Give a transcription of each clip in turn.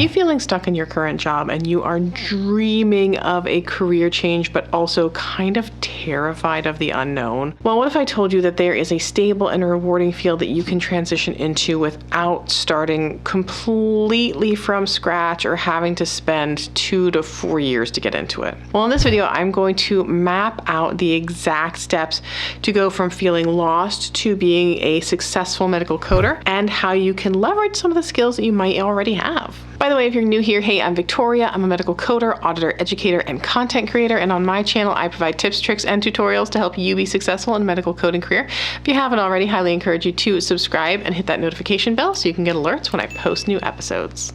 you feeling stuck in your current job and you are dreaming of a career change, but also kind of terrified of the unknown? Well, what if I told you that there is a stable and rewarding field that you can transition into without starting completely from scratch or having to spend 2 to 4 years to get into it? Well, in this video, I'm going to map out the exact steps to go from feeling lost to being a successful medical coder and how you can leverage some of the skills that you might already have. By the way, if you're new here, hey, I'm Victoria. I'm a medical coder, auditor, educator, and content creator. And on my channel, I provide tips, tricks, and tutorials to help you be successful in a medical coding career. If you haven't already, highly encourage you to subscribe and hit that notification bell so you can get alerts when I post new episodes.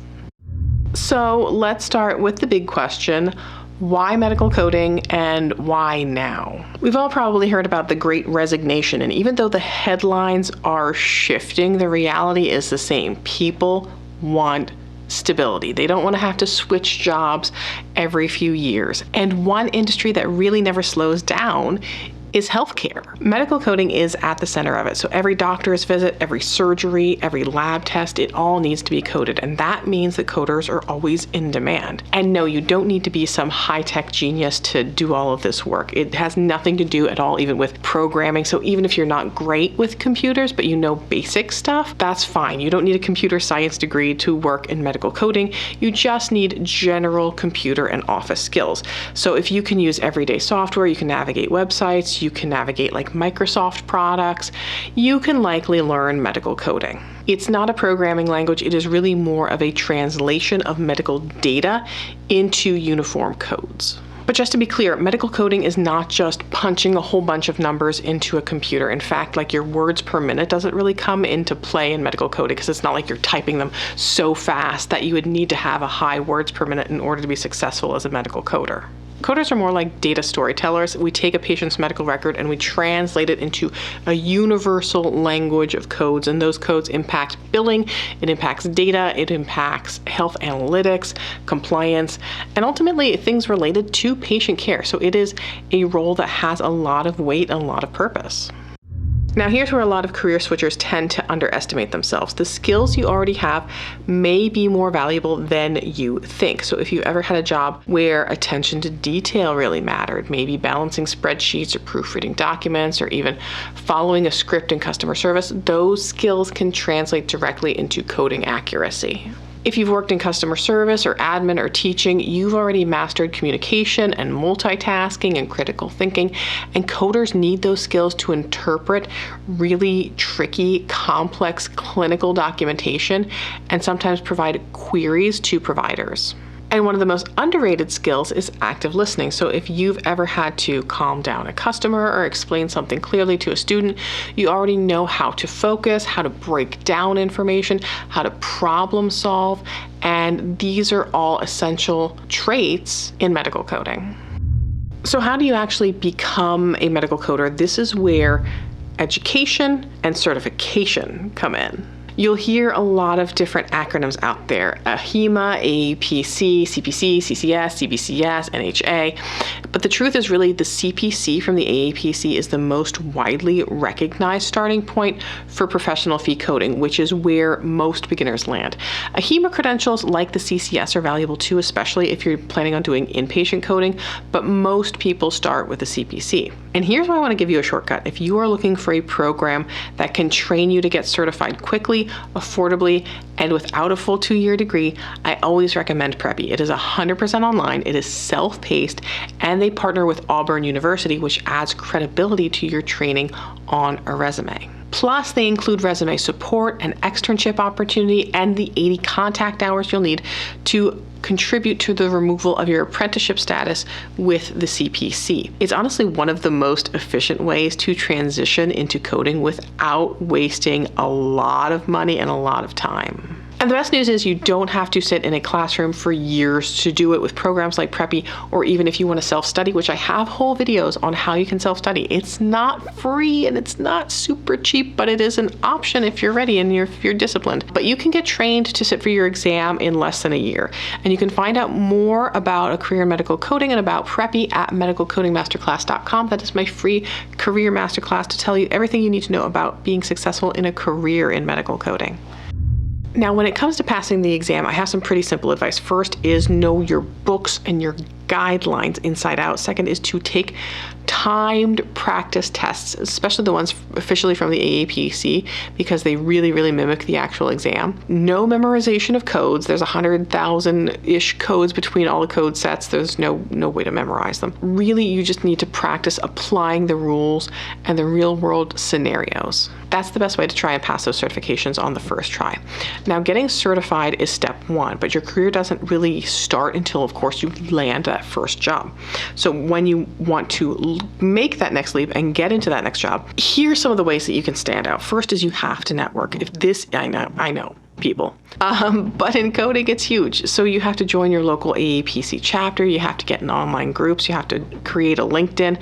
So let's start with the big question. Why medical coding and why now? We've all probably heard about the Great Resignation, and even though the headlines are shifting, the reality is the same. People want stability. They don't want to have to switch jobs every few years. And one industry that really never slows down is healthcare. Medical coding is at the center of it. So every doctor's visit, every surgery, every lab test, it all needs to be coded. And that means that coders are always in demand. And no, you don't need to be some high-tech genius to do all of this work. It has nothing to do at all even with programming. So even if you're not great with computers, but you know basic stuff, that's fine. You don't need a computer science degree to work in medical coding. You just need general computer and office skills. So if you can use everyday software, you can navigate websites, you can navigate like Microsoft products, you can likely learn medical coding. It's not a programming language, it is really more of a translation of medical data into uniform codes. But just to be clear, medical coding is not just punching a whole bunch of numbers into a computer. In fact, like your words per minute doesn't really come into play in medical coding because it's not like you're typing them so fast that you would need to have a high words per minute in order to be successful as a medical coder. Coders are more like data storytellers. We take a patient's medical record and we translate it into a universal language of codes, and those codes impact billing, it impacts data, it impacts health analytics, compliance, and ultimately things related to patient care. So it is a role that has a lot of weight and a lot of purpose. Now here's where a lot of career switchers tend to underestimate themselves. The skills you already have may be more valuable than you think. So if you ever had a job where attention to detail really mattered, maybe balancing spreadsheets or proofreading documents or even following a script in customer service, those skills can translate directly into coding accuracy. If you've worked in customer service or admin or teaching, you've already mastered communication and multitasking and critical thinking, and coders need those skills to interpret really tricky, complex clinical documentation and sometimes provide queries to providers. And one of the most underrated skills is active listening. So if you've ever had to calm down a customer or explain something clearly to a student, you already know how to focus, how to break down information, how to problem solve, and these are all essential traits in medical coding. So how do you actually become a medical coder? This is where education and certification come in. You'll hear a lot of different acronyms out there: AHIMA, AAPC, CPC, CCS, CBCS, NHA. But the truth is really the CPC from the AAPC is the most widely recognized starting point for professional fee coding, which is where most beginners land. AHIMA credentials like the CCS are valuable too, especially if you're planning on doing inpatient coding, but most people start with the CPC. And here's why I want to give you a shortcut. If you are looking for a program that can train you to get certified quickly, affordably, and without a full 2-year degree, I always recommend Preppy. It is 100% online, it is self-paced, and they partner with Auburn University, which adds credibility to your training on a resume. Plus, they include resume support, an externship opportunity, and the 80 contact hours you'll need to contribute to the removal of your apprenticeship status with the CPC. It's honestly one of the most efficient ways to transition into coding without wasting a lot of money and a lot of time. And the best news is you don't have to sit in a classroom for years to do it with programs like Preppy, or even if you want to self-study, which I have whole videos on how you can self-study. It's not free and it's not super cheap, but it is an option if you're ready and if you're disciplined. But you can get trained to sit for your exam in less than a year. And you can find out more about a career in medical coding and about Preppy at medicalcodingmasterclass.com. That is my free career masterclass to tell you everything you need to know about being successful in a career in medical coding. Now, when it comes to passing the exam, I have some pretty simple advice. First is know your books and your guidelines inside out. Second is to take timed practice tests, especially the ones officially from the AAPC, because they really, really mimic the actual exam. No memorization of codes. There's 100,000-ish codes between all the code sets. There's no way to memorize them. Really, you just need to practice applying the rules and the real world scenarios. That's the best way to try and pass those certifications on the first try. Now, getting certified is step one, but your career doesn't really start until, of course, you land that first job. So when you want to make that next leap and get into that next job, here's some of the ways that you can stand out. First is you have to network. I know people. But in coding, it's huge. So you have to join your local AAPC chapter. You have to get in online groups. You have to create a LinkedIn.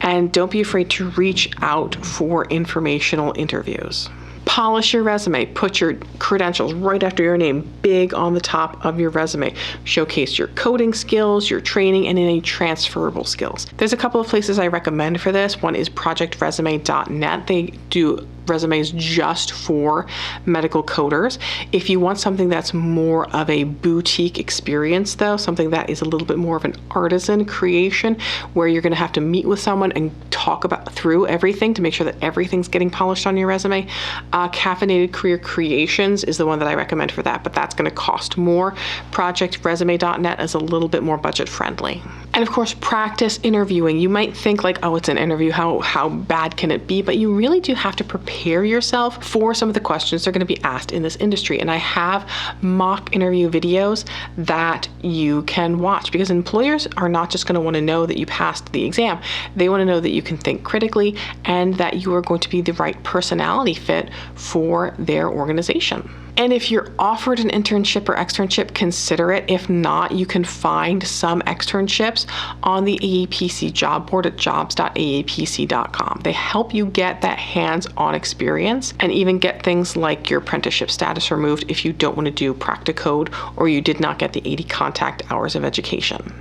And don't be afraid to reach out for informational interviews. Polish your resume. Put your credentials right after your name, big on the top of your resume. Showcase your coding skills, your training, and any transferable skills. There's a couple of places I recommend for this. One is projectresume.net. They do resumes just for medical coders. If you want something that's more of a boutique experience, though, something that is a little bit more of an artisan creation, where you're going to have to meet with someone and talk through everything to make sure that everything's getting polished on your resume, Caffeinated Career Creations is the one that I recommend for that, but that's going to cost more. Projectresume.net is a little bit more budget friendly. And of course, practice interviewing. You might think like, oh, it's an interview, how bad can it be? But you really do have to prepare yourself for some of the questions they're going to be asked in this industry. And I have mock interview videos that you can watch, because employers are not just going to want to know that you passed the exam. They want to know that you can think critically and that you are going to be the right personality fit for their organization. And if you're offered an internship or externship, consider it. If not, you can find some externships on the AAPC job board at jobs.aapc.com. They help you get that hands-on experience and even get things like your apprenticeship status removed if you don't want to do Practicode or you did not get the 80 contact hours of education.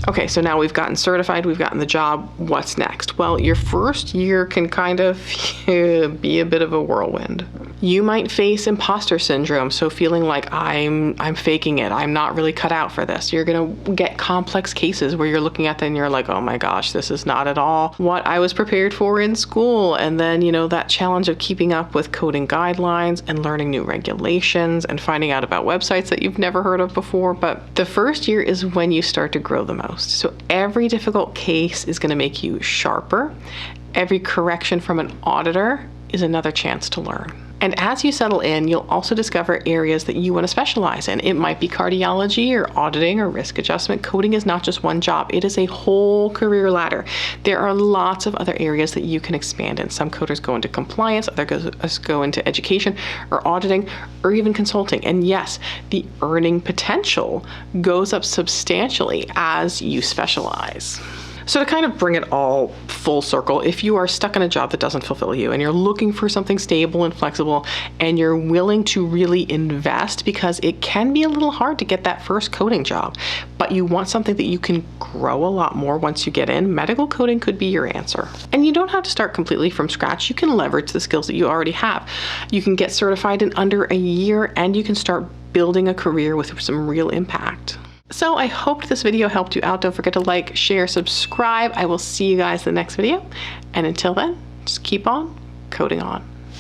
Okay, so now we've gotten certified, we've gotten the job. What's next? Well, your first year can kind of be a bit of a whirlwind. You might face imposter syndrome, so feeling like I'm faking it, I'm not really cut out for this. You're gonna get complex cases where you're looking at them and you're like, oh my gosh, this is not at all what I was prepared for in school. And then, that challenge of keeping up with coding guidelines and learning new regulations and finding out about websites that you've never heard of before. But the first year is when you start to grow the most. So every difficult case is gonna make you sharper. Every correction from an auditor is another chance to learn. And as you settle in, you'll also discover areas that you want to specialize in. It might be cardiology or auditing or risk adjustment. Coding is not just one job. It is a whole career ladder. There are lots of other areas that you can expand in. Some coders go into compliance, others go into education or auditing or even consulting. And yes, the earning potential goes up substantially as you specialize. So to kind of bring it all full circle, if you are stuck in a job that doesn't fulfill you and you're looking for something stable and flexible and you're willing to really invest, because it can be a little hard to get that first coding job, but you want something that you can grow a lot more once you get in, medical coding could be your answer. And you don't have to start completely from scratch. You can leverage the skills that you already have. You can get certified in under a year and you can start building a career with some real impact. So I hope this video helped you out. Don't forget to like, share, subscribe. I will see you guys in the next video. And until then, just keep on coding on.